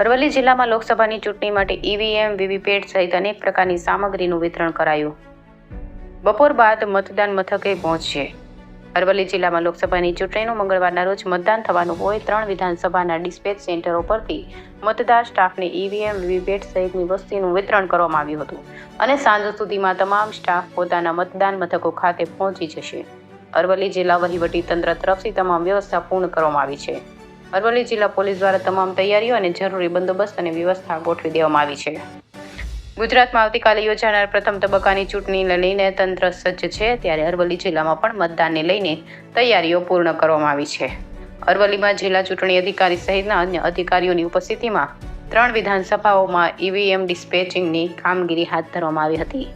અરવલ્લી જિલ્લામાં લોકસભાની ચૂંટણી માટે ઈવીએમ, વીવીપેટ સહિત અનેક પ્રકારની સામગ્રીનું વિતરણ કરાયું. બપોર બાદ મતદાન મથકે પહોંચશે. અરવલ્લી જિલ્લામાં લોકસભાની ચૂંટણીનું મંગળવારના રોજ મતદાન થવાનું હોય 3 વિધાનસભાના ડિસ્પેચ સેન્ટરો પરથી મતદાર સ્ટાફને ઈવીએમ, વીવીપેટ સહિતની વસ્તુનું વિતરણ કરવામાં આવ્યું હતું અને સાંજ સુધીમાં તમામ સ્ટાફ પોતાના મતદાન મથકો ખાતે પહોંચી જશે. અરવલ્લી જિલ્લા વહીવટી તંત્ર તરફથી તમામ વ્યવસ્થા પૂર્ણ કરવામાં આવી છે. અરવલ્લી જિલ્લા પોલીસ દ્વારા તમામ તૈયારીઓ અને જરૂરી બંદોબસ્ત અને વ્યવસ્થા ગોઠવી દેવામાં આવી છે. ગુજરાતમાં આવતીકાલે યોજાનાર પ્રથમ તબક્કાની ચૂંટણીને લઈને તંત્ર સજ્જ છે, ત્યારે અરવલ્લી જિલ્લામાં પણ મતદાનને લઈને તૈયારીઓ પૂર્ણ કરવામાં આવી છે. અરવલ્લીમાં જિલ્લા ચૂંટણી અધિકારી સહિતના અન્ય અધિકારીઓની ઉપસ્થિતિમાં 3 વિધાનસભાઓમાં ઈવીએમ ડિસ્પેચિંગની કામગીરી હાથ ધરવામાં આવી હતી.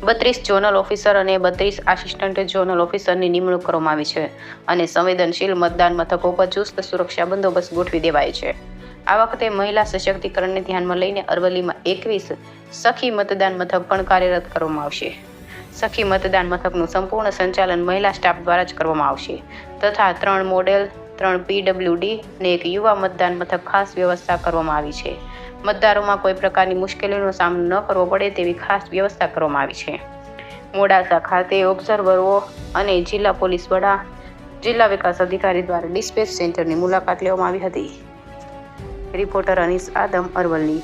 32 ઝોનલ ઓફિસર અને 32 આસિસ્ટન્ટ ઝોનલ ઓફિસરની નિમણૂક કરવામાં આવી છે અને સંવેદનશીલ મતદાન મથકો પર ચુસ્ત સુરક્ષા બંદોબસ્ત ગોઠવી દેવાય છે. આ વખતે મહિલા સશક્તિકરણને ધ્યાનમાં લઈને અરવલ્લીમાં 21 સખી મતદાન મથક પણ કાર્યરત કરવામાં આવશે. સખી મતદાન મથકનું સંપૂર્ણ સંચાલન મહિલા સ્ટાફ દ્વારા જ કરવામાં આવશે તથા 3 મોડેલ, 3 પીડબ્લ્યુડી અને 1 યુવા મતદાન મથક ખાસ વ્યવસ્થા કરવામાં આવી છે. મતદારોમાં કોઈ પ્રકારની મુશ્કેલીનો સામનો ન કરવો પડે તેવી ખાસ વ્યવસ્થા કરવામાં આવી છે. મોડાસા ખાતે ઓબ્ઝર્વરો અને જિલ્લા પોલીસ વડા, જિલ્લા વિકાસ અધિકારી દ્વારા ડિસ્પેચ સેન્ટરની મુલાકાત લેવામાં આવી હતી. રિપોર્ટર અનીસ આદમ, અરવલ્લી.